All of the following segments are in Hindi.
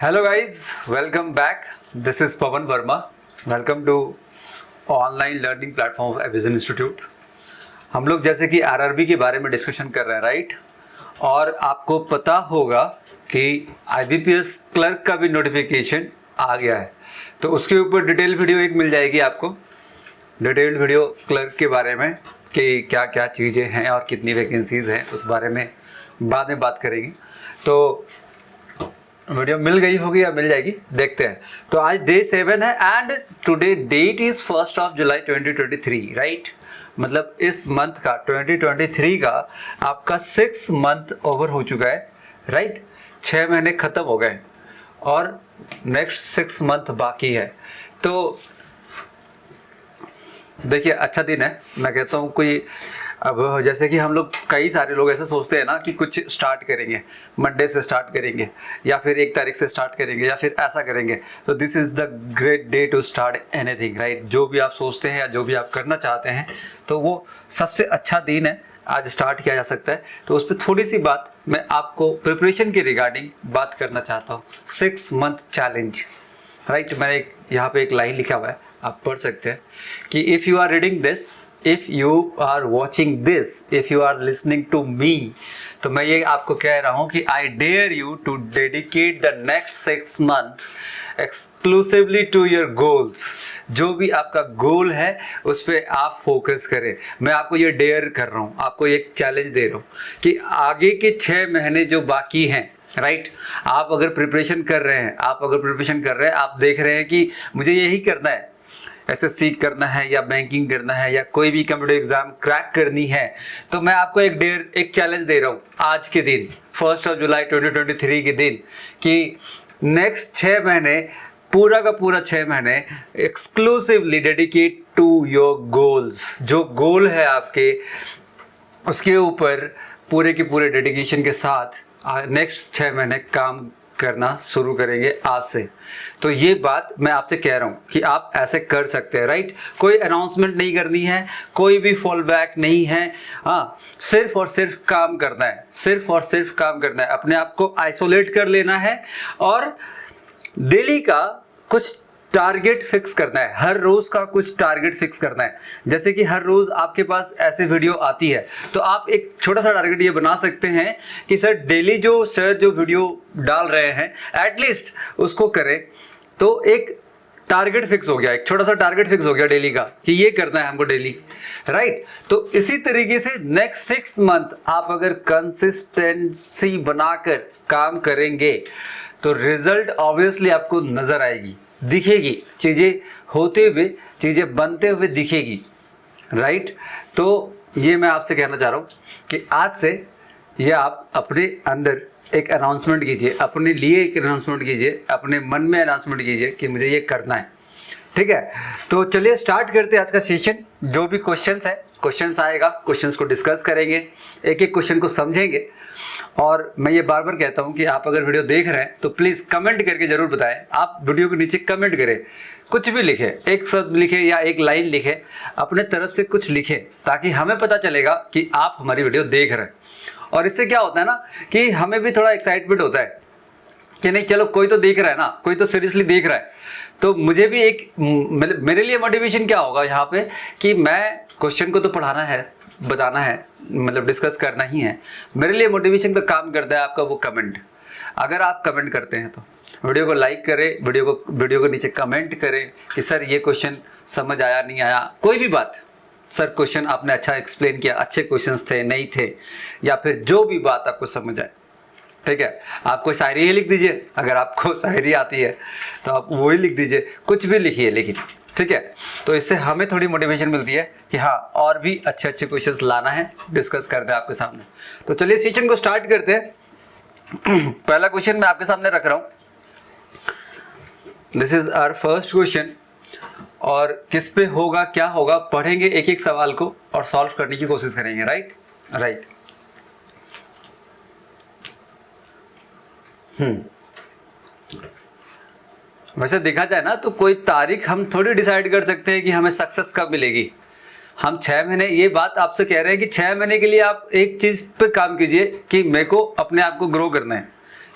Hello guys, welcome back. This is Pawan Verma. Welcome to online learning platform of Avision institute. हम लोग जैसे कि आरआरबी के बारे में डिस्कशन कर रहे हैं, राइट। और आपको पता होगा कि आईबीपीएस क्लर्क का भी नोटिफिकेशन आ गया है, तो उसके ऊपर डिटेल वीडियो एक मिल जाएगी आपको। डिटेल्ड वीडियो क्लर्क के बारे में कि क्या क्या चीज़ें हैं और कितनी वैकेंसीज़ हैं, उस बारे में बाद में बात करेंगे। तो वीडियो मिल गई होगी या मिल जाएगी, देखते हैं। तो आज डे 7 है and today that is 1 July 2023, right. मतलब इस मंथ का 2023 का आपका 6 मंथ ओवर हो चुका है, राइट। 6 महीने ख़त्म हो गए और नेक्स्ट 6 मंथ बाकी है। तो देखिए, अच्छा दिन है। मैं कहता हूँ कोई, अब जैसे कि हम लोग, कई सारे लोग ऐसे सोचते हैं ना कि कुछ स्टार्ट करेंगे, मंडे से स्टार्ट करेंगे या फिर 1 तारीख से स्टार्ट करेंगे या फिर ऐसा करेंगे। तो this is the great day to start anything, right. जो भी आप सोचते हैं या जो भी आप करना चाहते हैं, तो वो सबसे अच्छा दिन है, आज स्टार्ट किया जा सकता है। तो उस पर थोड़ी सी बात मैं आपको प्रिपरेशन के रिगार्डिंग बात करना चाहता हूँ। 6 मंथ चैलेंज, राइट। मैंने यहाँ पे एक लाइन लिखा हुआ है, आप पढ़ सकते हैं कि if you are reading this, if you are watching this, if you are listening to me, तो मैं ये आपको कह रहा हूँ कि I dare you to dedicate the next 6 month exclusively to your goals. जो भी आपका गोल है उस पर आप फोकस करें। मैं आपको ये डेयर कर रहा हूँ, आपको एक चैलेंज दे रहा हूँ कि आगे के 6 महीने जो बाकी हैं, राइट। आप अगर प्रिपरेशन कर रहे हैं, आप देख रहे हैं कि मुझे यही करना है, एसएससी करना है या बैंकिंग करना है या कोई भी कम्पिटिटिव एग्जाम क्रैक करनी है, तो मैं आपको एक चैलेंज दे रहा हूँ आज के दिन, 1 जुलाई 2023 के दिन, कि नेक्स्ट 6 महीने, पूरा का पूरा 6 महीने exclusively dedicate to your goals. जो गोल है आपके, उसके ऊपर पूरे के पूरे डेडिकेशन के साथ नेक्स्ट 6 महीने काम करना शुरू करेंगे आज से। तो ये बात मैं आपसे कह रहा हूँ कि आप ऐसे कर सकते हैं, राइट। कोई अनाउंसमेंट नहीं करनी है, कोई भी फॉल बैक नहीं है। हाँ, सिर्फ और सिर्फ काम करना है, सिर्फ और सिर्फ काम करना है। अपने आप को आइसोलेट कर लेना है और डेली का कुछ टारगेट फिक्स करना है। हर रोज का कुछ टारगेट फिक्स करना है। जैसे कि हर रोज आपके पास ऐसे वीडियो आती है, तो आप एक छोटा सा टारगेट ये बना सकते हैं कि सर डेली जो वीडियो डाल रहे हैं, एटलीस्ट उसको करें। तो एक टारगेट फिक्स हो गया, एक छोटा सा टारगेट फिक्स हो गया डेली का कि ये करना है हमको डेली, राइट। तो इसी तरीके से नेक्स्ट 6 मंथ आप अगर कंसिस्टेंसी बनाकर काम करेंगे तो रिजल्ट ऑब्वियसली आपको नजर आएगी, दिखेगी, चीज़ें होते हुए, चीज़ें बनते हुए दिखेगी, राइट। तो ये मैं आपसे कहना चाह रहा हूँ कि आज से ये आप अपने अंदर एक अनाउंसमेंट कीजिए, अपने लिए एक अनाउंसमेंट कीजिए, अपने मन में अनाउंसमेंट कीजिए कि मुझे ये करना है, ठीक है। तो चलिए स्टार्ट करते हैं आज का सेशन। जो भी क्वेश्चंस है, क्वेश्चंस आएगा, क्वेश्चंस को डिस्कस करेंगे, एक एक क्वेश्चन को समझेंगे। और मैं ये बार बार कहता हूँ कि आप अगर वीडियो देख रहे हैं तो प्लीज़ कमेंट करके ज़रूर बताएं। आप वीडियो के नीचे कमेंट करें, कुछ भी लिखें, एक शब्द लिखें या एक लाइन लिखें, अपने तरफ से कुछ लिखें, ताकि हमें पता चलेगा कि आप हमारी वीडियो देख रहे हैं। और इससे क्या होता है ना कि हमें भी थोड़ा एक्साइटमेंट होता है कि नहीं, चलो कोई तो देख रहा है ना, कोई तो सीरियसली देख रहा है। तो मुझे भी एक, मेरे लिए मोटिवेशन क्या होगा यहाँ पे कि मैं क्वेश्चन को तो पढ़ाना है, बताना है, मतलब डिस्कस करना ही है। मेरे लिए मोटिवेशन का काम करता है आपका वो कमेंट। अगर आप कमेंट करते हैं तो वीडियो को लाइक करें, वीडियो को नीचे कमेंट करें कि सर ये क्वेश्चन समझ आया, नहीं आया, कोई भी बात, सर क्वेश्चन आपने अच्छा एक्सप्लेन किया, अच्छे क्वेश्चंस थे, नहीं थे, या फिर जो भी बात आपको समझ आए, ठीक है। आप कोई शायरी ही लिख दीजिए, अगर आपको शायरी आती है तो आप वही लिख दीजिए, कुछ भी लिखिए, लेकिन ठीक है। तो इससे हमें थोड़ी मोटिवेशन मिलती है कि हाँ, और भी अच्छे अच्छे क्वेश्चंस लाना है, डिस्कस करते हैं आपके सामने। तो चलिए सेशन को स्टार्ट करते हैं। पहला क्वेश्चन मैं आपके सामने रख रहा हूँ। This is our first question. और किस पे होगा, क्या होगा, पढ़ेंगे एक एक सवाल को और सॉल्व करने की कोशिश करेंगे, राइट। वैसे देखा जाए ना तो कोई तारीख हम थोड़ी डिसाइड कर सकते हैं कि हमें सक्सेस कब मिलेगी। हम 6 महीने, ये बात आपसे कह रहे हैं कि 6 महीने के लिए आप एक चीज़ पे काम कीजिए कि मेरे को अपने आप को ग्रो करना है,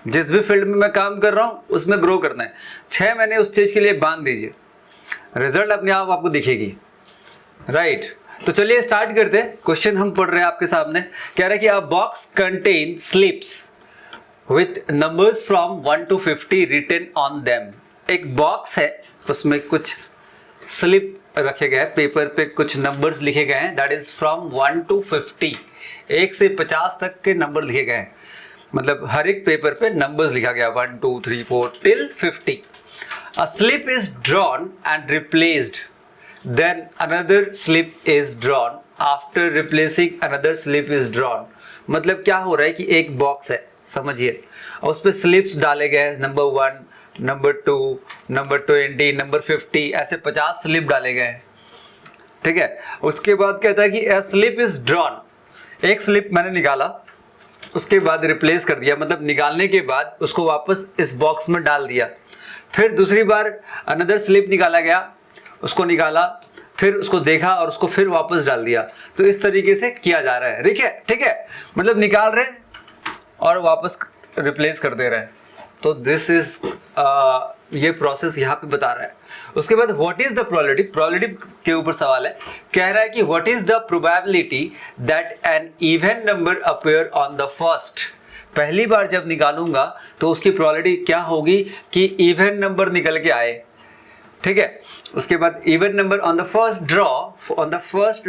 जिस भी फील्ड में मैं काम कर रहा हूँ उसमें ग्रो करना है। 6 महीने उस चीज़ के लिए बांध दीजिए, रिजल्ट अपने आप आपको दिखेगी, राइट। तो चलिए स्टार्ट करते हैं। क्वेश्चन हम पढ़ रहे हैं आपके सामने, कह रहा है कि a box contain slips with numbers from 1 to 50 written on them. एक बॉक्स है, उसमें कुछ स्लिप रखे गए हैं, पेपर पे कुछ नंबर्स लिखे गए हैं, दैट इज फ्रॉम 1 to 50, 1 से 50 तक के नंबर लिखे गए हैं। मतलब हर एक पेपर पे नंबर्स लिखा गया 1 2 3 4 till 50। A slip is drawn and replaced, then another slip is drawn, after replacing another slip is drawn। मतलब क्या हो रहा है कि एक बॉक्स है, समझिए, और उस पर स्लिप्स डाले गए, नंबर 1, नंबर 2, नंबर 20, नंबर 50, ऐसे 50 स्लिप डाले गए हैं, ठीक है। उसके बाद कहता है कि a slip is drawn, एक स्लिप मैंने निकाला, उसके बाद रिप्लेस कर दिया, मतलब निकालने के बाद उसको वापस इस बॉक्स में डाल दिया। फिर दूसरी बार अनदर स्लिप निकाला गया, उसको निकाला, फिर उसको देखा और उसको फिर वापस डाल दिया। तो इस तरीके से किया जा रहा है, ठीक है, ठीक है, मतलब निकाल रहे और वापस रिप्लेस कर दे रहे हैं। तो दिस इज ये प्रोसेस यहाँ पे बता रहा है। उसके बाद what is the probability, probability के ऊपर सवाल है, कह रहा है कि what is the probability that an even number appear on the first. पहली बार जब निकालूंगा तो उसकी प्रोबेबिलिटी क्या होगी कि इवन नंबर निकल के आए, ठीक है। उसके बाद even number on the first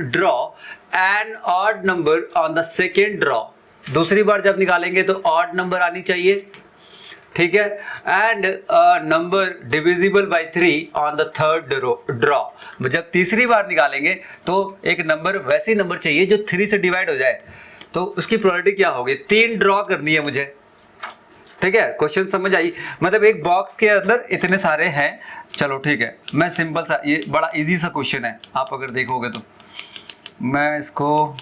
draw and odd number on the second draw. दूसरी बार जब निकालेंगे तो ऑड नंबर आनी चाहिए, ठीक है, and number divisible by 3 on the third draw. जब तीसरी बार निकालेंगे तो एक नंबर वैसी नंबर चाहिए जो 3 से डिवाइड हो जाए। तो उसकी प्रोबेबिलिटी क्या होगी, 3 ड्रॉ करनी है मुझे, ठीक है। क्वेश्चन समझ आई, मतलब एक बॉक्स के अंदर इतने सारे हैं। चलो ठीक है, मैं सिंपल सा, ये बड़ा इजी सा क्वेश्चन है, आप अगर देखोगे तो मैं इसको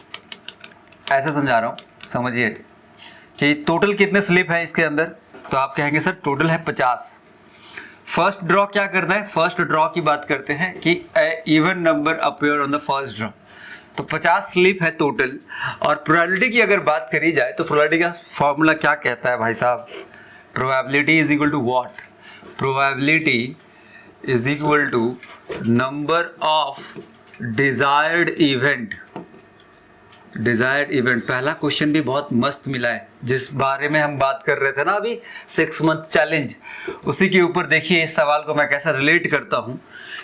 ऐसे समझा रहा हूँ, समझिए कि टोटल कितने स्लिप है इसके अंदर। तो आप कहेंगे सर टोटल है 50। फर्स्ट ड्रॉ क्या करना है, फर्स्ट ड्रॉ की बात करते हैं कि even number appear on the first draw. तो 50 स्लिप है टोटल। और प्रोबेबिलिटी की अगर बात करी जाए तो प्रोबेबिलिटी का फॉर्मूला क्या कहता है भाई साहब, probability is equal to what, probability is equal to number of desired event. Desired event, पहला क्वेश्चन भी बहुत मस्त मिला है, जिस बारे में हम बात कर रहे थे ना अभी, 6 मंथ चैलेंज, उसी के ऊपर देखिए इस सवाल को मैं कैसा रिलेट करता हूं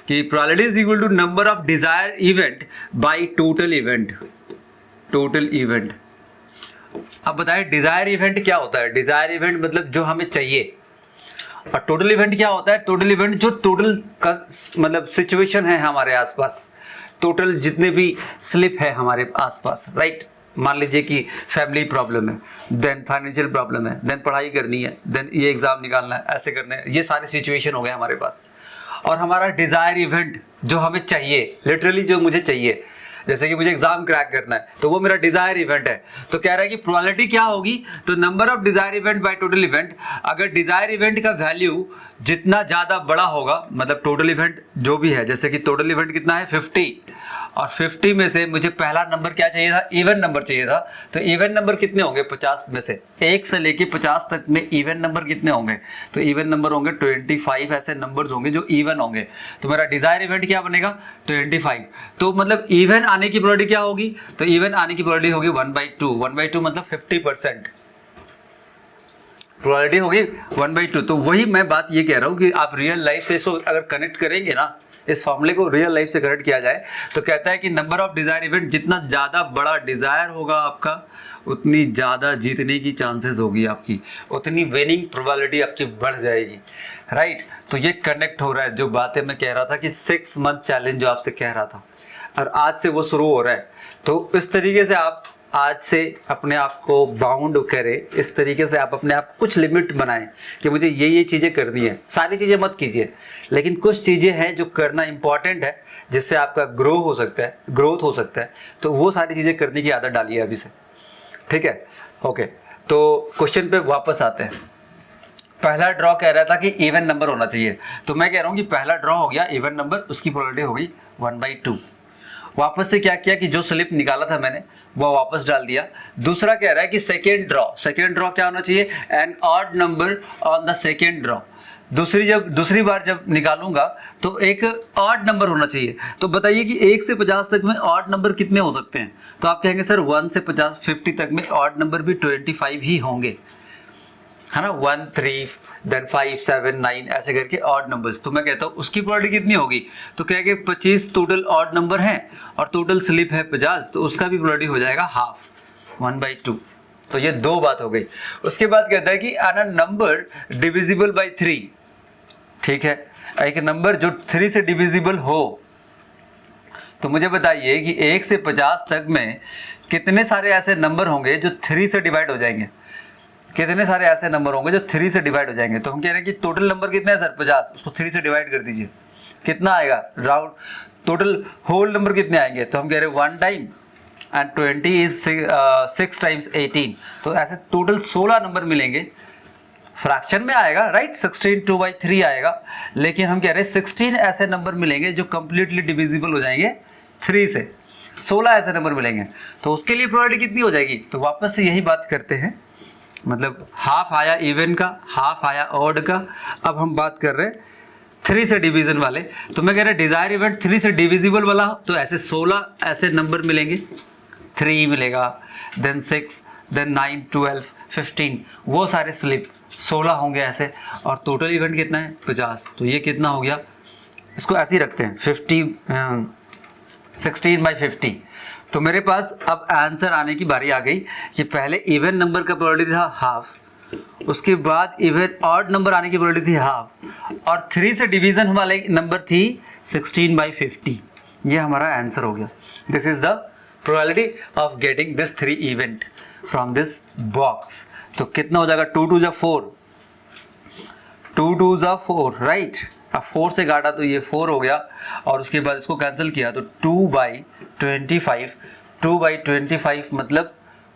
कि probability is equal to number of desire event by total event, total event. अब बताइए डिजायर इवेंट क्या होता है। डिजायर इवेंट मतलब जो हमें चाहिए, और टोटल इवेंट क्या होता है, टोटल इवेंट जो टोटल का मतलब सिचुएशन है हमारे आसपास, टोटल जितने भी स्लिप है हमारे आसपास, राइट। मान लीजिए कि फैमिली प्रॉब्लम है, देन फाइनेंशियल प्रॉब्लम है, देन पढ़ाई करनी है, देन ये एग्जाम निकालना है, ऐसे करना है, ये सारे सिचुएशन हो गए हमारे पास। और हमारा डिजायर इवेंट जो हमें चाहिए, लिटरली जो मुझे चाहिए, जैसे कि मुझे एग्जाम क्रैक करना है तो वो मेरा डिजायर इवेंट है। तो कह रहा है कि प्रोबेबिलिटी क्या होगी, तो number of desire event by total event. अगर डिजायर इवेंट का वैल्यू जितना ज़्यादा बड़ा होगा, मतलब टोटल इवेंट जो भी है, जैसे कि टोटल इवेंट कितना है 50, और 50 में से मुझे पहला नंबर क्या चाहिए था, इवन नंबर चाहिए था। तो इवन नंबर कितने होंगे 50 में से, 1 से लेके 50 तक में इवन नंबर कितने होंगे, तो इवन नंबर होंगे 25 ऐसे नंबर्स होंगे जो इवन होंगे। तो मेरा डिजायर इवेंट क्या बनेगा 25। तो मतलब इवन आने की प्रोबेबिलिटी क्या होगी, तो इवन आने की प्रोबेबिलिटी होगी 1/2। 1/2 मतलब 50% प्रोबेबिलिटी होगी 1/2। तो वही मैं बात ये कह रहा हूँ कि आप रियल लाइफ से इसको अगर कनेक्ट करेंगे ना, इस फॉर्मूले को रियल लाइफ से कनेक्ट किया जाए तो कहता है कि नंबर ऑफ डिजायर इवेंट, जितना ज़्यादा बड़ा डिजायर होगा आपका, उतनी ज़्यादा जीतने की चांसेस होगी आपकी, उतनी विनिंग प्रोबेबिलिटी आपकी बढ़ जाएगी, राइट। तो ये कनेक्ट हो रहा है जो बातें मैं कह रहा था कि 6 मंथ चैलेंज जो आपसे कह रहा था, और आज से वो शुरू हो रहा है। तो इस तरीके से आप आज से अपने आप को बाउंड करें, इस तरीके से आप अपने आप कुछ लिमिट बनाएं कि मुझे ये चीज़ें करनी है। सारी चीज़ें मत कीजिए, लेकिन कुछ चीज़ें हैं जो करना इंपॉर्टेंट है, जिससे आपका ग्रोथ हो सकता है, तो वो सारी चीज़ें करने की आदत डालिए अभी से, ठीक है। ओके, तो क्वेश्चन पे वापस आते हैं। पहला ड्रॉ कह रहा था कि इवन नंबर होना चाहिए, तो मैं कह रहा हूँ कि पहला ड्रॉ हो गया इवन नंबर, उसकी प्रोबेबिलिटी हो गई 1/2। वापस से क्या किया कि जो स्लिप निकाला था मैंने वो वापस डाल दिया। दूसरा कह रहा है कि सेकेंड ड्रॉ क्या होना चाहिए, an odd number on the second draw. दूसरी बार जब निकालूंगा तो एक ऑड नंबर होना चाहिए। तो बताइए कि 1 से 50 तक में ऑड नंबर कितने हो सकते हैं? तो आप कहेंगे सर 1 से 50 तक में ऑड नंबर भी 25 ही होंगे, है ना, 1 3 देन 5 7 9 ऐसे करके ऑड नंबर्स। तो मैं कहता हूँ उसकी प्रोबेबिलिटी कितनी होगी, तो क्या कि 25 टोटल ऑड नंबर हैं और टोटल स्लिप है 50, तो उसका भी प्रोबेबिलिटी हो जाएगा हाफ, 1/2। तो ये 2 बात हो गई। उसके बाद कहता है कि अ नंबर डिविजिबल बाई 3, ठीक है, एक नंबर जो 3 से डिविजिबल हो। तो मुझे बताइए कि 1 से 50 तक में कितने सारे ऐसे नंबर होंगे जो 3 से डिवाइड हो जाएंगे, कितने सारे ऐसे नंबर होंगे जो 3 से डिवाइड हो जाएंगे। तो हम कह रहे हैं कि टोटल नंबर कितने हैं सर, 50, उसको 3 से डिवाइड कर दीजिए, कितना आएगा राउंड, टोटल होल नंबर कितने आएंगे, तो हम कह रहे हैं 1 टाइम एंड 20 इज 6 टाइम्स 18, तो ऐसे टोटल 16 नंबर मिलेंगे। फ्रैक्शन में आएगा राइट, 16 2/3 आएगा, लेकिन हम कह रहे हैं 16 ऐसे नंबर मिलेंगे जो कंप्लीटली डिविजिबल हो जाएंगे 3 से, 16 ऐसे नंबर मिलेंगे। तो उसके लिए प्रोबेबिलिटी कितनी हो जाएगी, तो वापस से यही बात करते हैं, मतलब हाफ आया इवन का, हाफ आया ऑड का। अब हम बात कर रहे हैं 3 से डिवीजन वाले। तो मैं कह रहा डिजायर इवेंट 3 से डिविजिबल वाला, तो ऐसे 16 ऐसे नंबर मिलेंगे, 3 मिलेगा, देन 6, देन 9 12 15, वो सारे स्लिप 16 होंगे ऐसे, और टोटल इवेंट कितना है 50। तो ये कितना हो गया, इसको ऐसे ही रखते हैं 16/50। तो मेरे पास अब आंसर आने की बारी आ गई कि पहले इवन नंबर का प्रोबेबिलिटी था हाफ, उसके बाद इवन ऑड नंबर आने की प्रोबेबिलिटी थी हाफ, और 3 से डिवीजन वाले नंबर थी 16/50। ये हमारा आंसर हो गया। This is the probability of getting this 3 event from this box. तो कितना हो जाएगा, 2 2 जा 4, 2 2 जा 4 राइट। अब 4 से काटा तो ये 4 हो गया, और उसके बाद इसको कैंसिल किया तो 2/25, 2/25 मतलब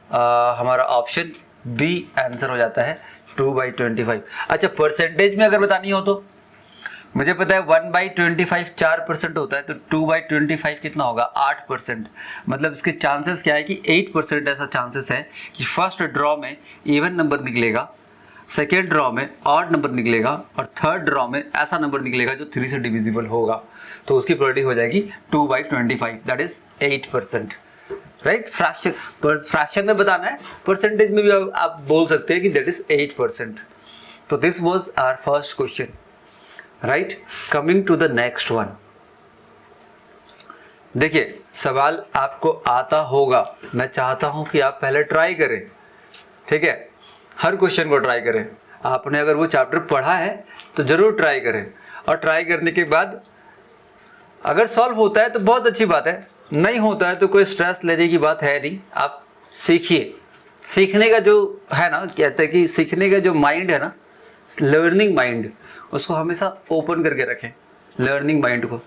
हमारा ऑप्शन बी आंसर हो जाता है 2/25। अच्छा, परसेंटेज में अगर बतानी हो तो मुझे पता है 1/25 4% होता है, तो 2/25 कितना होगा 8%। मतलब इसके चांसेस क्या है कि 8% ऐसा चांसेस है कि फर्स्ट ड्रॉ में इवन नंबर निकलेगा, सेकेंड ड्रॉ में ऑड नंबर निकलेगा, और थर्ड ड्रॉ में ऐसा नंबर निकलेगा जो 3 से डिविजिबल होगा। तो उसकी प्रोबेबिलिटी हो जाएगी 2/25, दैट इज 8%, राइट। फ्रैक्शन में बताना है, परसेंटेज में भी आप बोल सकते हैं कि दैट इज 8%। तो this was our first question, right. Coming to the next one. देखिए सवाल आपको आता होगा, मैं चाहता हूं कि आप पहले ट्राई करें, ठीक है, हर क्वेश्चन को ट्राई करें। आपने अगर वो चैप्टर पढ़ा है तो जरूर ट्राई करें, और ट्राई करने के बाद अगर सॉल्व होता है तो बहुत अच्छी बात है, नहीं होता है तो कोई स्ट्रेस लेने की बात है नहीं। आप सीखिए, सीखने का जो है ना, कहते हैं कि सीखने का जो माइंड है ना, लर्निंग माइंड, उसको हमेशा ओपन करके रखें। लर्निंग माइंड को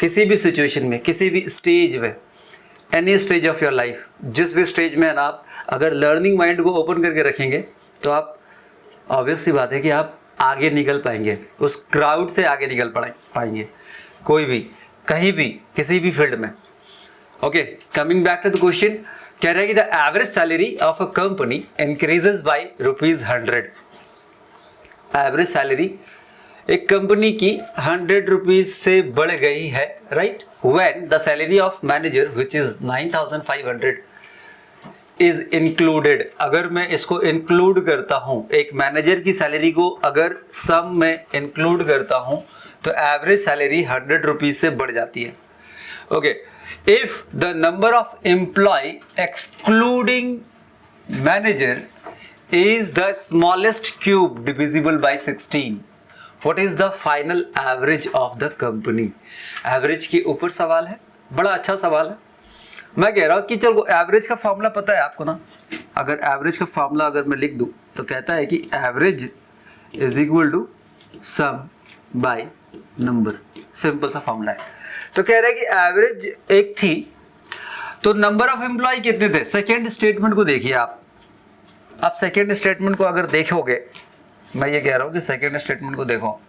किसी भी सिचुएशन में, किसी भी स्टेज में, any stage of your life, जिस भी स्टेज में है ना, आप अगर लर्निंग माइंड को ओपन करके रखेंगे तो आप ऑब्वियस सी बात है कि आप आगे निकल पाएंगे, उस क्राउड से आगे निकल पाएंगे, कोई भी, कहीं भी, किसी भी फील्ड में। Okay, coming back to the question, कह रहा है कि the average salary of a company increases by ₹100। Average salary एक कंपनी की 100 रुपीज से बढ़ गई है, right. When the salary of manager which is 9500 is included. अगर मैं इसको इंक्लूड करता हूं, एक मैनेजर की सैलरी को अगर सम में इंक्लूड करता हूं, तो एवरेज सैलरी 100 रुपीज से बढ़ जाती है। Okay, if the number of employ excluding manager is the smallest cube divisible by 16, what is the final average of the company? Average के ऊपर सवाल है, बड़ा अच्छा सवाल है। मैं कह रहा हूँ कि चलो एवरेज का फॉर्मूला पता है आपको ना, अगर एवरेज का फॉर्मूला अगर मैं लिख दूँ तो कहता है कि average is equal to sum by number, simple सा फॉर्मूला है। तो कह रहा है कि एवरेज एक थी, तो नंबर ऑफ एम्प्लॉय कितने थे। सेकेंड स्टेटमेंट को देखिए आप सेकेंड स्टेटमेंट को अगर देखोगे, मैं ये कह रहा हूँ कि सेकेंड स्टेटमेंट को देखो,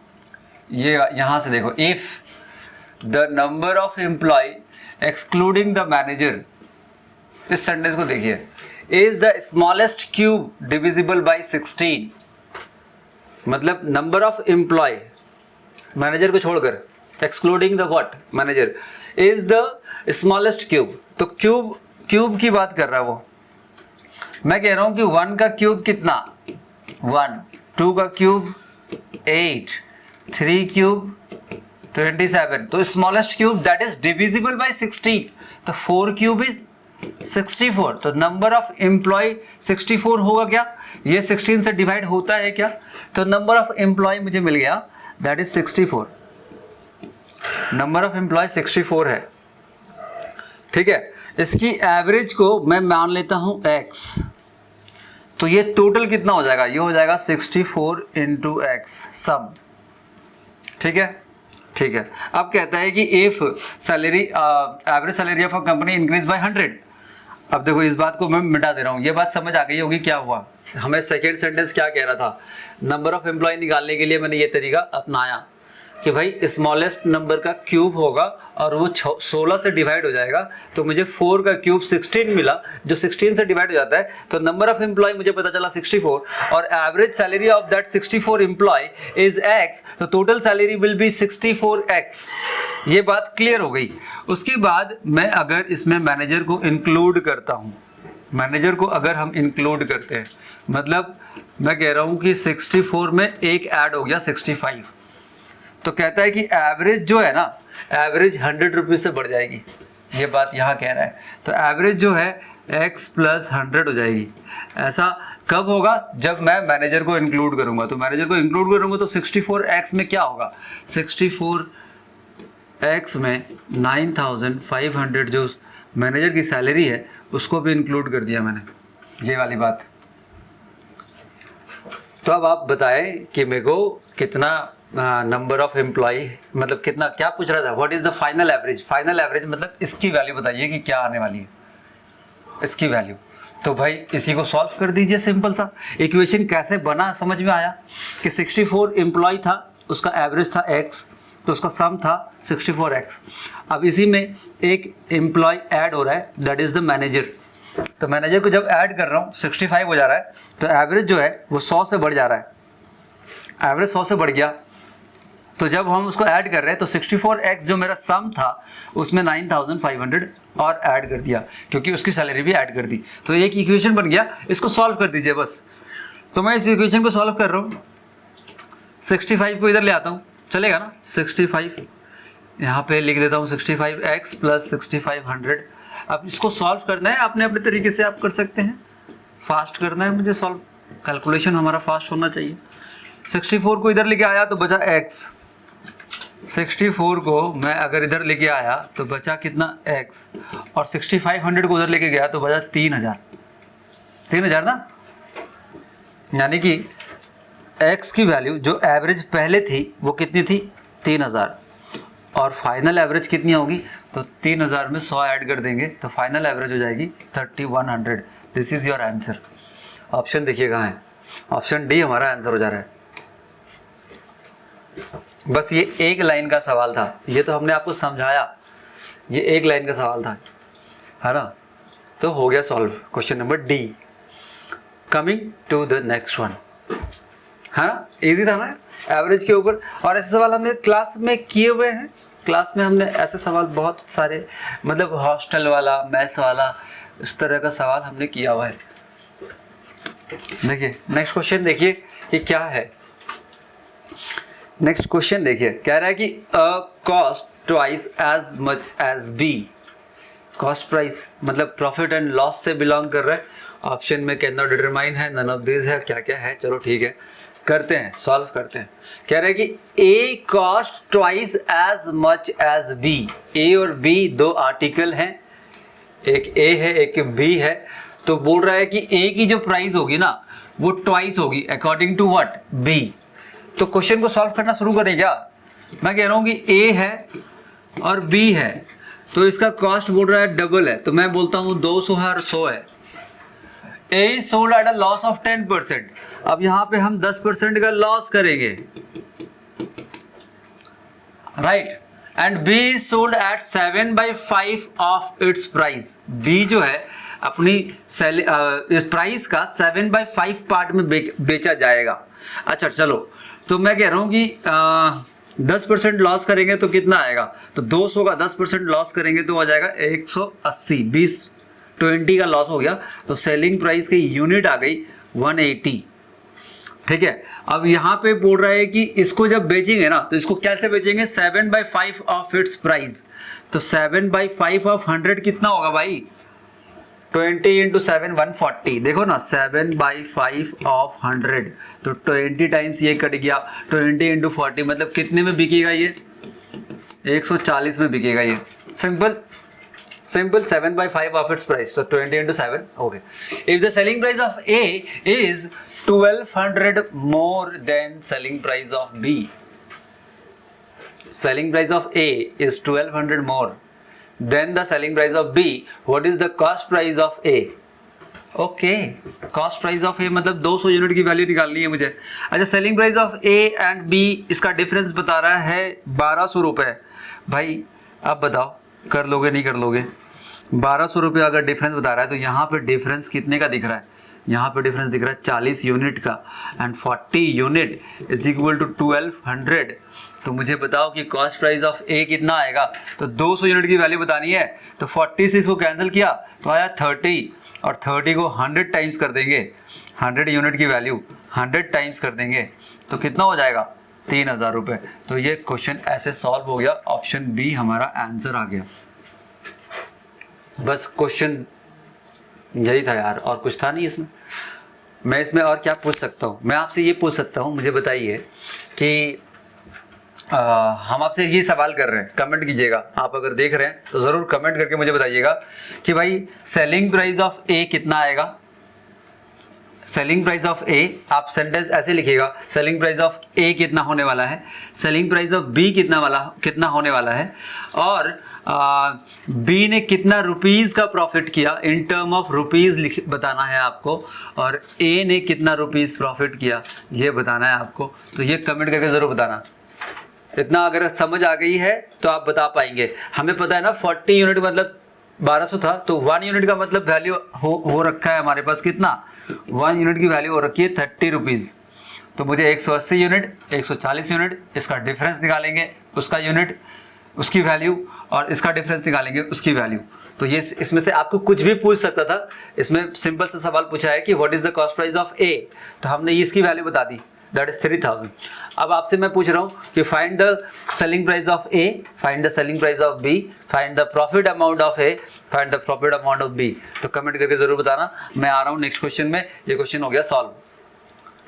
ये यहाँ से देखो, if the number of employ excluding the manager, इस सेंटेंस को देखिए, is the smallest cube divisible by 16, मतलब नंबर ऑफ एम्प्लॉय, मैनेजर को छोड़कर, excluding the what, manager, is the smallest cube. तो क्यूब की बात कर रहा है वो। मैं कह रहा हूं कि 1 का क्यूब कितना, 1, 2 का क्यूब 8, 3 क्यूब 27, तो smallest cube that is divisible by 16, तो 4 क्यूब इज 64। तो नंबर ऑफ एम्प्लॉय 64 होगा क्या, ये 16 से डिवाइड होता है क्या, तो नंबर ऑफ एम्प्लॉय मुझे मिल गया that is 64, number of employ 64 है, ठीक है। इसकी एवरेज को मैं मान लेता हूं x, तो ये टोटल कितना हो जाएगा, ये हो जाएगा 64 इंटू x सम, ठीक है, ठीक है। अब कहता है कि if salary average salary of a company increase by 100। अब देखो इस बात को मैं मिटा दे रहा हूँ, ये बात समझ आ गई होगी क्या हुआ। हमें सेकेंड सेंटेंस क्या कह रहा था, नंबर ऑफ एम्प्लॉय निकालने के लिए मैंने ये तरीका अपनाया कि भाई स्मॉलेस्ट नंबर का क्यूब होगा और वो 16 से डिवाइड हो जाएगा, तो मुझे 4 का क्यूब 16 मिला जो 16 से डिवाइड हो जाता है, तो नंबर ऑफ एम्प्लॉय मुझे पता चला 64 और average salary of that 64 employ is x, तो total salary will be 64x। ये बात क्लियर हो गई। उसके बाद मैं अगर इसमें मैनेजर को इंक्लूड करता हूँ, मैनेजर को अगर हम इंक्लूड करते हैं, मतलब मैं कह रहा हूँ कि 64 में एक ऐड हो गया 65, तो कहता है कि एवरेज जो है ना, एवरेज 100 रुपीज़ से बढ़ जाएगी, ये बात यहाँ कह रहा है। तो एवरेज जो है x प्लस 100 हो जाएगी। ऐसा कब होगा, जब मैं मैनेजर को इंक्लूड करूँगा। तो मैनेजर को इंक्लूड करूँगा तो 64x में क्या होगा, 64x में 9500 जो मैनेजर की सैलरी है उसको भी इंक्लूड कर दिया मैंने, ये वाली बात। तो अब आप बताएं कि मेरे को कितना नंबर ऑफ एम्प्लॉय, मतलब कितना, क्या पूछ रहा था, what is the final average. Final average मतलब इसकी वैल्यू बताइए कि क्या आने वाली है, इसकी वैल्यू। तो भाई इसी को सॉल्व कर दीजिए, सिंपल सा। इक्वेशन कैसे बना समझ में आया कि 64 एम्प्लॉय था, उसका एवरेज था x, तो उसका सम था 64x। अब इसी में एक एम्प्लॉय ऐड हो रहा है दैट इज द मैनेजर, तो मैनेजर को जब ऐड कर रहा हूँ 65 हो जा रहा है, तो एवरेज जो है वो 100 से बढ़ जा रहा है, एवरेज 100 से बढ़ गया। तो जब हम उसको ऐड कर रहे हैं तो 64x जो मेरा सम था उसमें 9500 और ऐड कर दिया, क्योंकि उसकी सैलरी भी ऐड कर दी। तो एक इक्वेशन बन गया, इसको सॉल्व कर दीजिए बस। तो मैं इस इक्वेशन को सॉल्व कर रहा हूँ, 65 को इधर ले आता हूँ, चलेगा ना। 65 यहाँ पे लिख देता हूँ, 65x प्लस 6500। अब इसको सॉल्व करना है, अपने अपने तरीके से आप कर सकते हैं, फास्ट करना है मुझे सॉल्व, कैलकुलेशन हमारा फास्ट होना चाहिए। 64 को इधर लेके आया तो बचा x, 64 को मैं अगर इधर लेके आया तो बचा कितना x, और 6500 को उधर लेके गया तो बचा 3000 ना। यानी कि x की वैल्यू जो एवरेज पहले थी वो कितनी थी, 3000, और फाइनल एवरेज कितनी होगी, तो 3000 में 100 ऐड कर देंगे तो फाइनल एवरेज हो जाएगी 3100। This is your answer. Option देखिए कहाँ है, ऑप्शन डी हमारा आंसर हो जा रहा है। बस ये एक लाइन का सवाल था, ये तो हमने आपको समझाया, ये एक लाइन का सवाल था, है ना। तो हो गया solve question number D. Coming to the next one, है ना, इजी था ना एवरेज के ऊपर। और ऐसे सवाल हमने क्लास में किए हुए हैं, क्लास में हमने ऐसे सवाल बहुत सारे, मतलब हॉस्टल वाला, मैथ्स वाला, इस तरह का सवाल हमने किया हुआ है। देखिए नेक्स्ट क्वेश्चन देखिए कि क्या है। नेक्स्ट क्वेश्चन देखिए, कह रहा है कि cost twice as much as B. Cost price मतलब प्रॉफिट एंड लॉस से बिलोंग कर रहा है। ऑप्शन में कैन नॉट डिटरमाइन है, नन ऑफ दिस है, क्या क्या है, चलो ठीक है करते हैं, सॉल्व करते हैं। कह रहा है कि A cost twice as much as B. A और बी दो आर्टिकल हैं, एक ए है एक बी है, तो बोल रहा है कि ए की जो प्राइस होगी ना वो ट्वाइस होगी अकॉर्डिंग टू व्हाट, बी। तो क्वेश्चन को सॉल्व करना शुरू करें क्या। मैं कह रहा हूं कि ए है और बी है, तो इसका कॉस्ट बोल रहा है डबल है, तो मैं बोलता हूं 200 है और 100 है। A is sold at a loss of 10%। अब यहां पे हम 10% का लॉस करेंगे, right. And B is sold at 7/5 of its price. B जो है अपनी प्राइस का 7/5 पार्ट में बेचा जाएगा। अच्छा चलो, तो मैं कह रहा हूँ कि 10% लॉस करेंगे तो कितना आएगा, तो 200 का 10% लॉस करेंगे तो आ जाएगा 180। 20 का लॉस हो गया, तो सेलिंग प्राइस की यूनिट आ गई 180। ठीक है, अब यहाँ पे बोल रहा है कि इसको जब बेचेंगे ना, तो इसको कैसे बेचेंगे, 7/5 ऑफ इट्स प्राइस। तो 7/5 ऑफ 100 कितना होगा भाई, 20 × 7 140। देखो ना, 7/5 ऑफ 100, तो 20 टाइम्स ये कट गया, 20 × 40 मतलब कितने में बिकेगा ये, 140 में बिकेगा ये। Simple 7/5 of its price, so 20 × 7. Okay, if the selling price of A is 1200 more than selling price of B, selling price of A is 1200 more than the selling price of B, what is the cost price of A? Okay, cost price of A मतलब 200 यूनिट की वैल्यू निकालनी है मुझे। अच्छा, selling price of A and B, इसका डिफरेंस बता रहा है 1200 रुपये। भाई आप बताओ, कर लोगे नहीं कर लोगे, 1200 रुपये अगर डिफरेंस बता रहा है, तो यहाँ पे डिफरेंस कितने का दिख रहा है, यहाँ पे डिफरेंस दिख रहा है 40 यूनिट का, and 40 unit is equal to 1200। तो मुझे बताओ कि कॉस्ट प्राइस ऑफ ए कितना आएगा, तो 200 यूनिट की वैल्यू बतानी है, तो 40 से इसको कैंसिल किया तो आया 30, और 30 को 100 टाइम्स कर देंगे, 100 यूनिट की वैल्यू 100 टाइम्स कर देंगे तो कितना हो जाएगा, 3000 रुपये। तो ये क्वेश्चन ऐसे सॉल्व हो गया, ऑप्शन बी हमारा आंसर आ गया। बस क्वेश्चन यही था यार, और कुछ था नहीं इसमें। मैं इसमें और क्या पूछ सकता हूँ, मैं आपसे ये पूछ सकता हूँ, मुझे बताइए कि हम आपसे ये सवाल कर रहे हैं, कमेंट कीजिएगा, आप अगर देख रहे हैं तो ज़रूर कमेंट करके मुझे बताइएगा कि भाई सेलिंग प्राइस ऑफ ए कितना आएगा। सेलिंग प्राइस ऑफ ए, आप सेंटेंस ऐसे लिखिएगा, सेलिंग प्राइस ऑफ ए कितना होने वाला है, सेलिंग प्राइस ऑफ बी कितना होने वाला है, और बी ने कितना रुपीज़ का प्रॉफिट किया, इन टर्म ऑफ रुपीज़ बताना है आपको, और ए ने कितना रुपीज़ प्रॉफिट किया ये बताना है आपको। तो ये कमेंट करके ज़रूर बताना। इतना अगर समझ आ गई है तो आप बता पाएंगे। हमें पता है ना 40 यूनिट मतलब 1200 था, तो 1 यूनिट का मतलब वैल्यू हो रखा है हमारे पास कितना, 1 यूनिट की वैल्यू हो रखी है 30 रुपीज़। तो मुझे 180 यूनिट, 140 यूनिट, इसका डिफरेंस निकालेंगे, उसका यूनिट, उसकी वैल्यू, और इसका डिफरेंस निकालेंगे, उसकी वैल्यू। तो ये इसमें से आपको कुछ भी पूछ सकता था। इसमें सिंपल सा सवाल पूछा है कि what is the cost price of A, तो हमने इसकी वैल्यू बता दी, दैट इज 3000। अब आपसे मैं पूछ रहा हूँ कि find the selling price of A, find the selling price of B, find the profit amount of A, find the profit amount of B. तो कमेंट करके जरूर बताना। मैं आ रहा हूँ नेक्स्ट क्वेश्चन में। ये क्वेश्चन हो गया सॉल्व,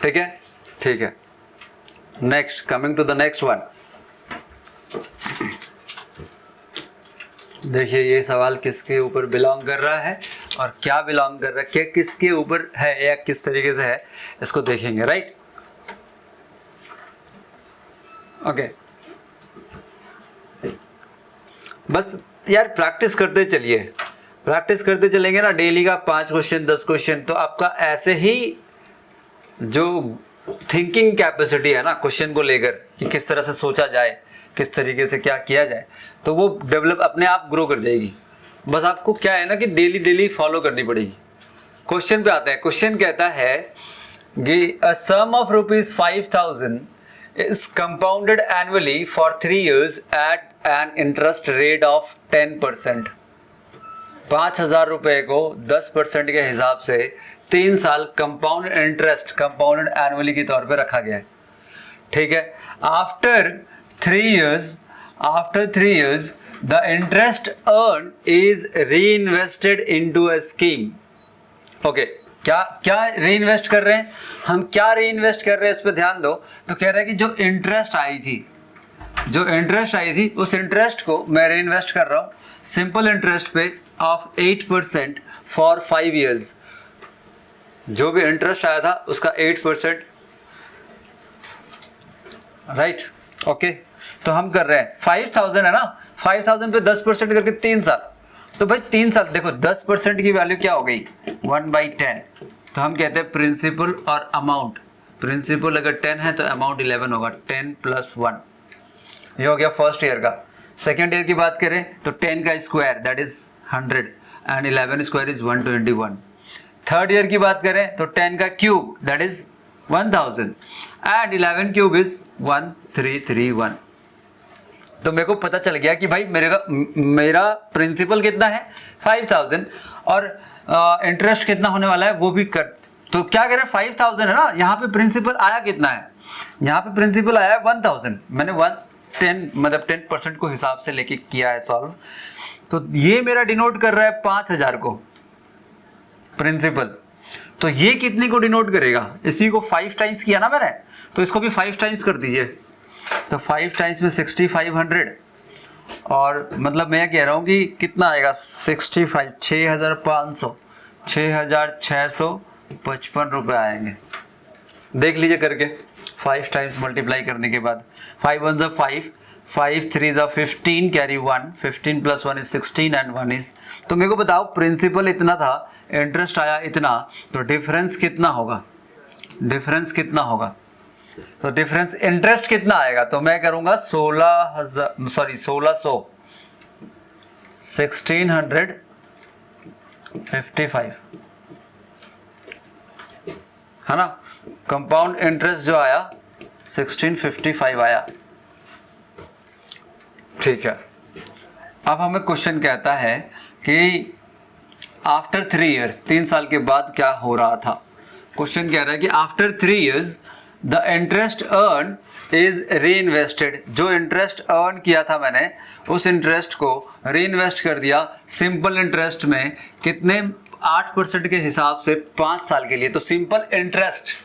ठीक है, ठीक है। Next, coming to the next one. देखिए ये सवाल किसके ऊपर बिलोंग कर रहा है और क्या बिलोंग कर रहा है, क्या किसके ऊपर है या किस तरीके से है, इसको देखेंगे, राइट। ओके, बस यार प्रैक्टिस करते चलिए, प्रैक्टिस करते चलेंगे ना, डेली का 5 क्वेश्चन 10 क्वेश्चन, तो आपका ऐसे ही जो थिंकिंग कैपेसिटी है ना क्वेश्चन को लेकर कि किस तरह से सोचा जाए, किस तरीके से क्या किया जाए, तो वो डेवलप अपने आप ग्रो कर जाएगी। बस आपको क्या है ना कि डेली डेली फॉलो करनी पड़ेगी। क्वेश्चन पे आते हैं। क्वेश्चन कहता है कि अ सम of ₹5000 is compounded annually for 3 years at an interest rate of 10%। 5000 रुपए को 10% के हिसाब से 3 साल कंपाउंड इंटरेस्ट, कंपाउंडेड एनुअली के तौर पे रखा गया है, ठीक है। After 3 years the interest earned is reinvested into a scheme। Okay, क्या री इन्वेस्ट कर रहे हैं हम, क्या री इन्वेस्ट कर रहे हैं इस पर ध्यान दो। तो कह रहे हैं कि जो इंटरेस्ट आई थी उस इंटरेस्ट को मैं री इन्वेस्ट कर रहा हूँ सिंपल इंटरेस्ट पे ऑफ 8% फॉर 5 years। जो भी इंटरेस्ट आया था उसका 8%, राइट। ओके, तो हम कर रहे हैं 5000 है ना, 5000 पे 10% करके 3 साल, तो भाई 3 साल देखो 10% की वैल्यू क्या हो गई 1/10। तो हम कहते हैं प्रिंसिपल और अमाउंट, प्रिंसिपल अगर 10 है तो अमाउंट 11 होगा, 10 + 1। ये हो गया फर्स्ट ईयर का। सेकेंड ईयर की बात करें तो 10 का square that is 100 and 11 square is 121। Third year की बात करें तो 10 का cube that is 1000 and 11 cube is 1331। तो मेरे को पता चल गया कि भाई मेरा प्रिंसिपल कितना है 5000 और इंटरेस्ट कितना होने वाला है वो भी कर। तो क्या कह रहे हैं 5000 है ना, यहाँ पे प्रिंसिपल आया कितना है, यहाँ पे प्रिंसिपल आया 1000। मैंने 10% को हिसाब से लेके किया है सॉल्व। तो ये मेरा डिनोट कर रहा है 5000 को प्रिंसिपल। तो ये कितने को डिनोट करेगा, इसी को 5 टाइम्स किया ना मैंने, तो इसको भी 5 टाइम्स कर दीजिए। तो 5 टाइम्स में 6500 और मतलब मैं कह रहा हूँ कि कितना आएगा 65 6,655 रुपये आएंगे। देख लीजिए करके 5 टाइम्स मल्टीप्लाई करने के बाद 5 1 5 5 3 15 carry 1 15 plus 1 is 16 and 1 is. तो मेरे को बताओ प्रिंसिपल इतना था, इंटरेस्ट आया इतना, तो डिफरेंस कितना होगा, डिफरेंस कितना होगा। तो डिफरेंस इंटरेस्ट कितना आएगा, तो मैं करूंगा 1655 है ना। कंपाउंड इंटरेस्ट जो आया 1655 आया, ठीक है। अब हमें क्वेश्चन कहता है कि आफ्टर 3 ईयर 3 साल के बाद क्या हो रहा था। क्वेश्चन कह रहा है कि after 3 years the interest earn is री इन्वेस्टेड। जो इंटरेस्ट अर्न किया था मैंने उस इंटरेस्ट को री इन्वेस्ट कर दिया सिंपल इंटरेस्ट में, कितने 8% के हिसाब से 5 साल के लिए। तो सिंपल इंटरेस्ट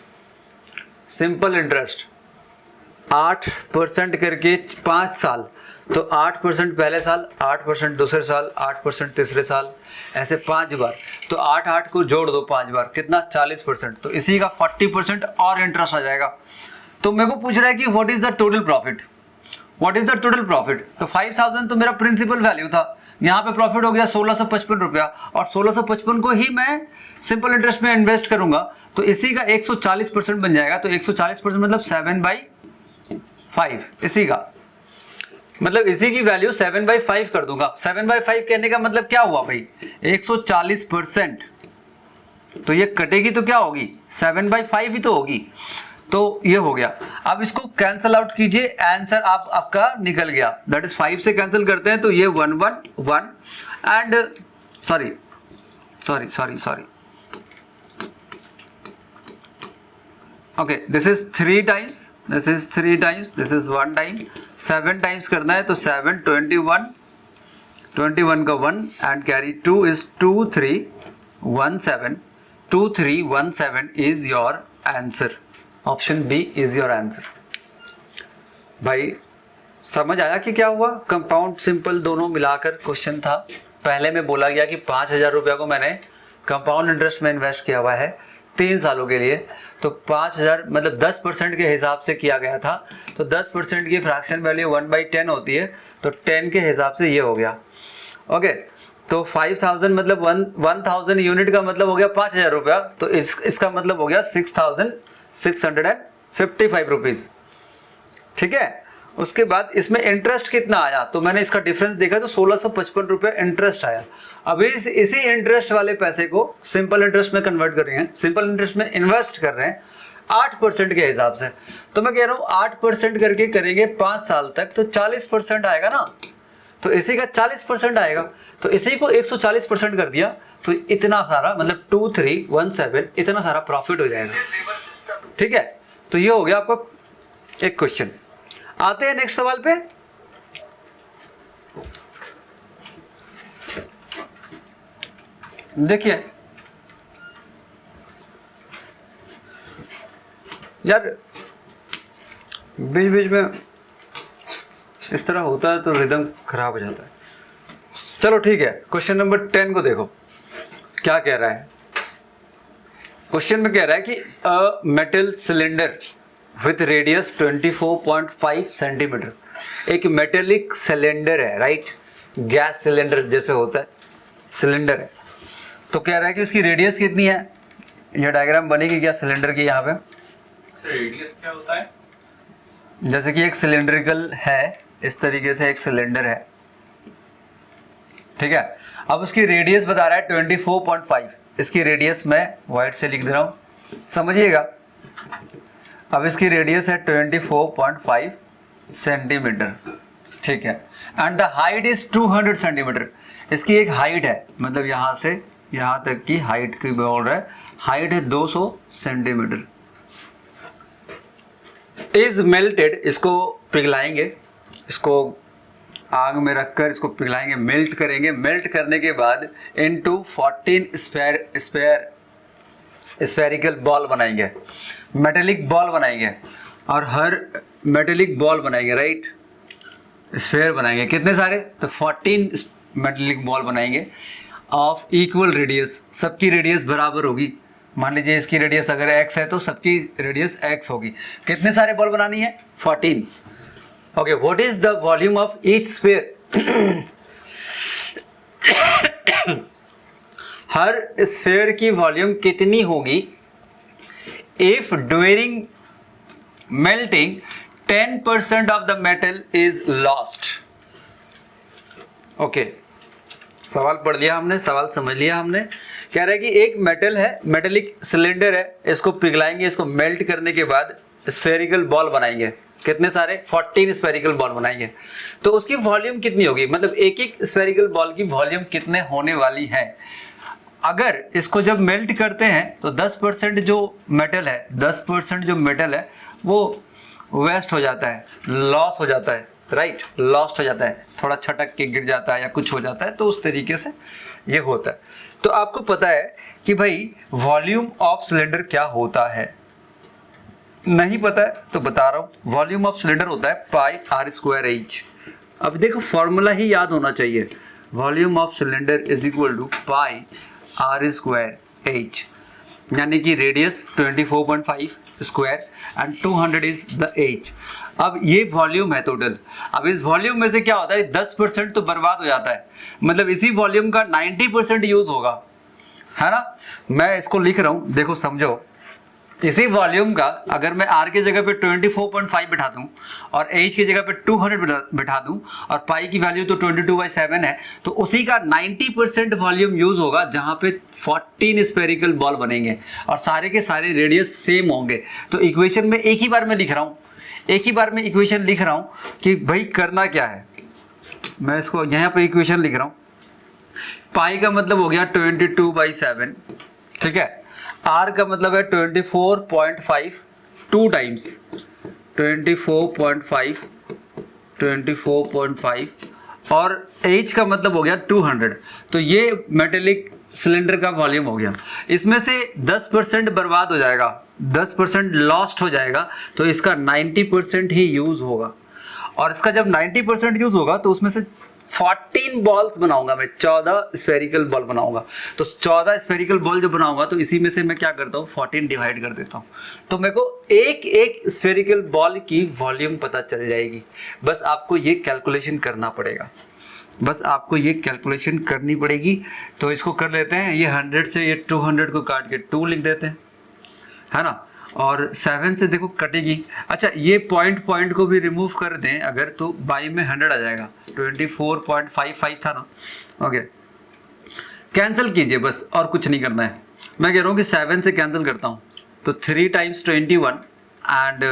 8% करके 5 साल, तो 8% पहले साल, 8% दूसरे साल, 8% तीसरे साल, ऐसे 5 बार। तो 8 को जोड़ दो 5 बार, कितना 40%। तो इसी का 40% और इंटरेस्ट आ जाएगा। तो मेरे को पूछ रहा है कि what is the total profit, what is the total profit. तो 5000 तो मेरा प्रिंसिपल वैल्यू था, यहाँ पे प्रॉफिट हो गया 1655 रुपया, और 1655 को ही मैं सिंपल इंटरेस्ट में इन्वेस्ट करूंगा, तो इसी का 140% बन जाएगा। तो 140% मतलब 7/5, इसी का मतलब इसी की वैल्यू 7/5 कर दूंगा। 7/5 कहने का मतलब क्या हुआ भाई 140%, तो ये कटेगी तो क्या होगी 7/5 ही तो होगी। तो ये हो गया। अब इसको कैंसल आउट कीजिए, आंसर आपका निकल गया, दैट इज 5 से कैंसिल करते हैं तो ये 1 1 1 and sorry okay, this is 3 times, this is 3 times, this is 1 time, 7 times करना है तो 7 21 का 1 and carry 2 is 2317 2317 is your answer. Option B is your answer. भाई समझ आया कि क्या हुआ, कंपाउंड सिंपल दोनों मिलाकर क्वेश्चन था। पहले में बोला गया कि 5000 रुपया को मैंने कंपाउंड इंटरेस्ट में इन्वेस्ट किया हुआ है 3 सालों के लिए, तो 5000 मतलब 10% के हिसाब से किया गया था। तो 10% की फ्रैक्शन वैल्यू 1/10 होती है, तो 10 के हिसाब से ये हो गया। ओके, तो 5000 मतलब 1000 यूनिट का मतलब हो गया 5000 रुपया, तो इसका मतलब हो गया 6655 रुपीज। ठीक है, उसके बाद इसमें इंटरेस्ट कितना आया, तो मैंने इसका डिफरेंस देखा तो 1655 रुपये इंटरेस्ट आया। अभी इसी इंटरेस्ट वाले पैसे को सिंपल इंटरेस्ट में कन्वर्ट कर रहे हैं, सिंपल इंटरेस्ट में इन्वेस्ट कर रहे हैं 8% के हिसाब से। तो मैं कह रहा हूँ 8% करके करेंगे 5 साल तक तो 40% आएगा ना, तो इसी का 40% आएगा, तो इसी को 140% कर दिया तो इतना सारा मतलब 2317 इतना सारा प्रॉफिट हो जाएगा। ठीक है, तो ये हो गया आपका एक क्वेश्चन। आते हैं नेक्स्ट सवाल पे। देखिए यार बीच बीच में इस तरह होता है तो रिदम खराब हो जाता है। चलो ठीक है, क्वेश्चन नंबर 10 को देखो क्या कह रहा है। क्वेश्चन में कह रहा है कि a metal cylinder with radius 24.5 centimetre, एक मेटेलिक सिलेंडर है, राइट, गैस सिलेंडर जैसे होता है सिलेंडर है। तो कह रहा है कि उसकी रेडियस कितनी है, ये डायग्राम बनेगी क्या सिलेंडर की। यहाँ पे रेडियस क्या होता है, जैसे कि एक सिलेंड्रिकल है इस तरीके से एक सिलेंडर है, ठीक है। अब उसकी रेडियस बता रहा है 24.5, इसकी रेडियस मैं वाइट से लिख दे रहा हूँ, समझिएगा। अब इसकी रेडियस है 24.5 सेंटीमीटर, ठीक है। And the height is 200 centimetre, इसकी एक हाइट है, मतलब यहाँ से यहाँ तक की हाइट की बोल रहा है, हाइट है 200 सेंटीमीटर। इज मेल्टेड, इसको पिघलाएंगे, इसको आग में रखकर इसको पिघलाएंगे, मेल्ट करेंगे। मेल्ट करने के बाद इनटू 14 स्फेरिकल बॉल बनाएंगे, मेटेलिक बॉल बनाएंगे, और हर मेटेलिक बॉल बनाएंगे, राइट, स्फेयर बनाएंगे। कितने सारे? तो 14 मेटेलिक बॉल बनाएंगे ऑफ इक्वल रेडियस, सबकी रेडियस बराबर होगी। मान लीजिए इसकी रेडियस अगर x है तो सबकी रेडियस x होगी। कितने सारे बॉल बनानी है? 14। Okay, what is the volume of each sphere? Her sphere की वॉल्यूम कितनी होगी if during melting 10% of the metal is lost? Okay, सवाल पढ़ लिया हमने, सवाल समझ लिया हमने। कह रहा है कि एक मेटल है, मेटेलिक सिलेंडर है, इसको पिघलाएंगे, इसको मेल्ट करने के बाद स्फेरिकल बॉल बनाएंगे। कितने सारे? 14 स्फेरिकल बॉल बनाएंगे। तो उसकी वॉल्यूम कितनी होगी, मतलब एक एक स्फेरिकल बॉल की वॉल्यूम कितने होने वाली है? अगर इसको जब मेल्ट करते हैं तो 10% जो मेटल है, 10% जो मेटल है वो वेस्ट हो जाता है, लॉस हो जाता है, राइट, लॉस्ट हो जाता है, थोड़ा छटक के गिर जाता है या कुछ हो जाता है, तो उस तरीके से ये होता है। तो आपको पता है कि भाई वॉल्यूम ऑफ सिलेंडर क्या होता है? नहीं पता है तो बता रहा हूं, वॉल्यूम ऑफ सिलेंडर होता है पाई आर स्क्वायर एच। अब देखो फॉर्मूला ही याद होना चाहिए, volume of cylinder is equal to pi r square h, यानी कि radius 24.5 square and 200 is the h. अब ये वॉल्यूम है टोटल। अब इस वॉल्यूम में से क्या होता है, 10% तो बर्बाद हो जाता है, मतलब इसी वॉल्यूम का 90% यूज होगा, है ना। मैं इसको लिख रहा हूं, देखो समझो, इसी वॉल्यूम का अगर मैं R की जगह पे 24.5 बिठा दूं और H की जगह पे 200 बिठा दूं और पाई की वैल्यू तो 22/7 है, तो उसी का 90% वॉल्यूम यूज होगा, जहां पे 14 स्फेरिकल बॉल बनेंगे और सारे के सारे रेडियस सेम होंगे। तो इक्वेशन में एक ही बार में लिख रहा हूं, एक ही बार में इक्वेशन लिख रहा हूं कि भाई करना क्या है। मैं इसको यहाँ पे इक्वेशन लिख रहा हूं, पाई का मतलब हो गया 22/7, ठीक है। R का मतलब है 24.5 2 टाइम्स 24.5 और H का मतलब हो गया 200। तो ये मेटेलिक सिलेंडर का वॉल्यूम हो गया। इसमें से 10% बर्बाद हो जाएगा, 10% लॉस्ट हो जाएगा, तो इसका 90% ही यूज होगा। और इसका जब 90% यूज होगा तो उसमें से 14 बॉल्स बनाऊंगा मैं, 14 स्फेरिकल बॉल बनाऊंगा। तो 14 स्फेरिकल बॉल जो बनाऊंगा तो इसी में से मैं क्या करता हूँ, 14 डिवाइड कर देता हूँ, तो मेरे को एक एक स्फेरिकल बॉल की वॉल्यूम पता चल जाएगी। बस आपको ये कैलकुलेशन करना पड़ेगा, बस आपको ये कैलकुलेशन करनी पड़ेगी। तो इसको कर लेते हैं, ये 100 से ये 200 को काट के 2 लिख देते हैं, है ना, और 7 से देखो कटेगी। अच्छा, ये पॉइंट को भी रिमूव कर दें अगर, तो बाई में 100 आ जाएगा, 24.55 था ना। ओके, कैंसिल कीजिए बस, और कुछ नहीं करना है। मैं कह रहा हूँ कि 7 से कैंसिल करता हूँ, तो 3 टाइम्स 21 एंड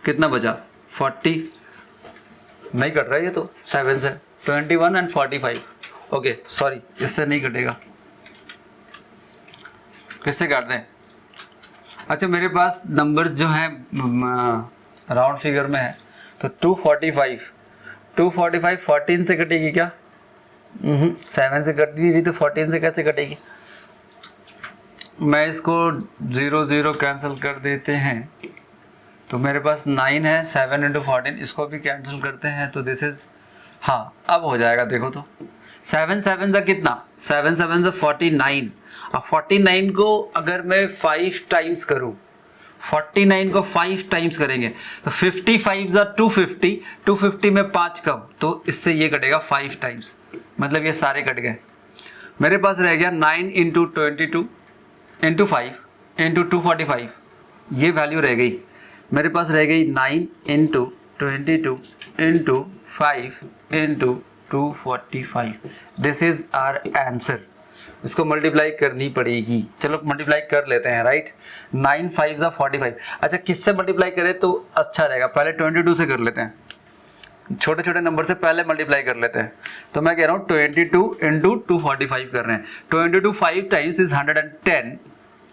कितना बचा 40, नहीं कट रहा है ये तो 7 से 21 एंड 45। ओके सॉरी, इससे नहीं कटेगा, किससे काट दें? अच्छा, मेरे पास नंबर्स जो हैं राउंड फिगर में है, तो 245 14 से कटेगी क्या? 7 से कटती थी तो 14 से कैसे कटेगी? मैं इसको 0 कैंसिल कर देते हैं, तो मेरे पास 9 है, 7 × 14, इसको भी कैंसिल करते हैं, तो दिस इज, हाँ अब हो जाएगा। देखो तो 7 7 का कितना, 7 7 से 49। अब 49 को अगर मैं 5 टाइम्स करूं, 49 को 5 टाइम्स करेंगे तो 55 ज़ा 250, 250 में 5 कम, तो इससे ये कटेगा 5 टाइम्स, मतलब ये सारे कट गए। मेरे पास रह गया 9 × 22 × 5 × 245, ये वैल्यू रह गई। मेरे पास रह गई 9 × 22 × 5 into 245, this is our answer. इसको मल्टीप्लाई करनी पड़ेगी, चलो मल्टीप्लाई कर लेते हैं, राइट। 9 5 ज़ा 45। अच्छा किससे मल्टीप्लाई करें तो अच्छा रहेगा, पहले 22 से कर लेते हैं, छोटे छोटे नंबर से पहले मल्टीप्लाई कर लेते हैं। तो मैं कह रहा हूँ 22 इंटू 245 कर रहे हैं। 22 5 times is 110,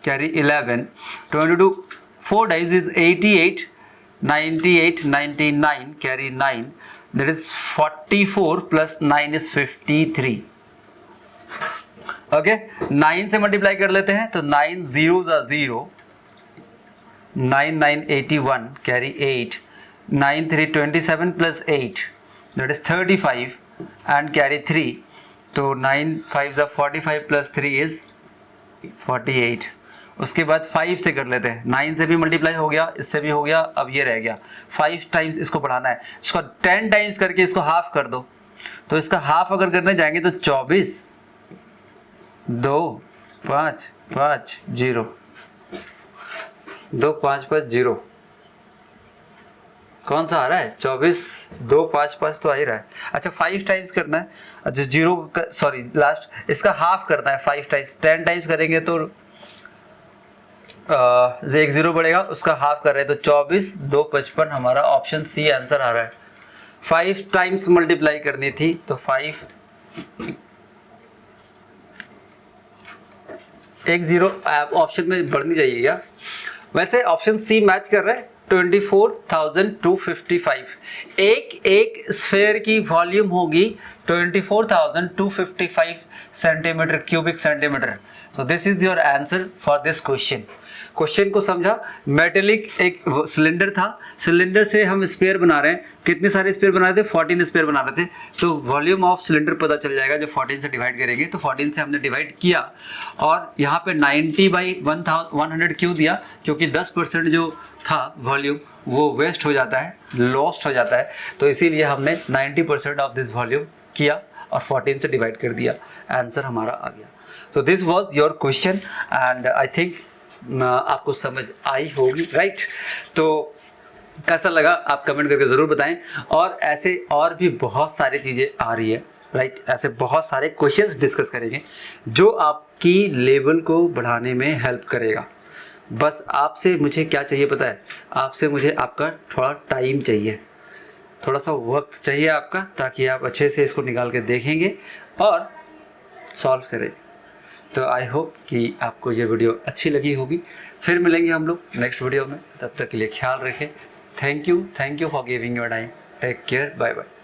carry 11। 22 4 times is 88, 98 99, carry 9, that is 44 plus 9 is 53। Okay 9 से मल्टीप्लाई कर लेते हैं, तो 9 0 ज़ा 0, 9 9 81, carry 8, 9 3 27 plus 8, that is 35 and carry 3, तो 9 5 ज़ा 45 plus 3 is 48। उसके बाद 5 से कर लेते हैं, 9 से भी मल्टीप्लाई हो गया, इससे भी हो गया, अब ये रह गया 5 टाइम्स इसको बढ़ाना है, इसको 10 टाइम्स करके इसको हाफ कर दो। तो इसका हाफ अगर करने जाएंगे तो 24 2 5 5 0, 2 5 5 0, कौन सा आ रहा है 24 2 5 5 तो आ ही रहा है। अच्छा 5 टाइम्स करना है, अच्छा 0 सॉरी लास्ट इसका हाफ करना है 5 टाइम्स, 10 टाइम्स करेंगे तो एक 0 बढ़ेगा, उसका हाफ कर रहे हैं तो 24 2 55, हमारा ऑप्शन सी आंसर आ रहा है। 5 टाइम्स मल्टीप्लाई करनी थी तो 5 एक 0 ऑप्शन में बढ़नी चाहिए क्या, वैसे ऑप्शन सी मैच कर रहा है। 24,255, एक स्फेयर की वॉल्यूम होगी 24,255 centimetre, cubic centimetre. So this is your answer for this question. Question को समझा, मेटेलिक एक सिलेंडर था, सिलेंडर से हम स्पेयर बना रहे हैं, कितने सारे स्पेयर बना रहे थे 14 स्पेयर बना रहे थे, तो वॉल्यूम ऑफ सिलेंडर पता चल जाएगा जब 14 से डिवाइड करेंगे। तो 14 से हमने डिवाइड किया और यहाँ पे 90/100 क्यों दिया, क्योंकि 10% जो था वॉल्यूम वो वेस्ट हो जाता है, लॉस्ट हो जाता है, तो इसीलिए हमने 90% ऑफ दिस वॉल्यूम किया और 14 से डिवाइड कर दिया, आंसर हमारा आ गया। तो this was your question and I think आपको समझ आई होगी, राइट। तो कैसा लगा आप कमेंट करके ज़रूर बताएं, और ऐसे और भी बहुत सारी चीज़ें आ रही है, राइट। ऐसे बहुत सारे क्वेश्चंस डिस्कस करेंगे जो आपकी लेवल को बढ़ाने में हेल्प करेगा। बस आपसे मुझे क्या चाहिए पता है, आपसे मुझे आपका थोड़ा टाइम चाहिए, थोड़ा सा वक्त चाहिए आपका, ताकि आप अच्छे से इसको निकाल के देखेंगे और सॉल्व करेंगे। तो आई होप कि आपको ये वीडियो अच्छी लगी होगी। फिर मिलेंगे हम लोग नेक्स्ट वीडियो में, तब तक के लिए ख्याल रखें। Thank you for giving your time. Take care, bye bye.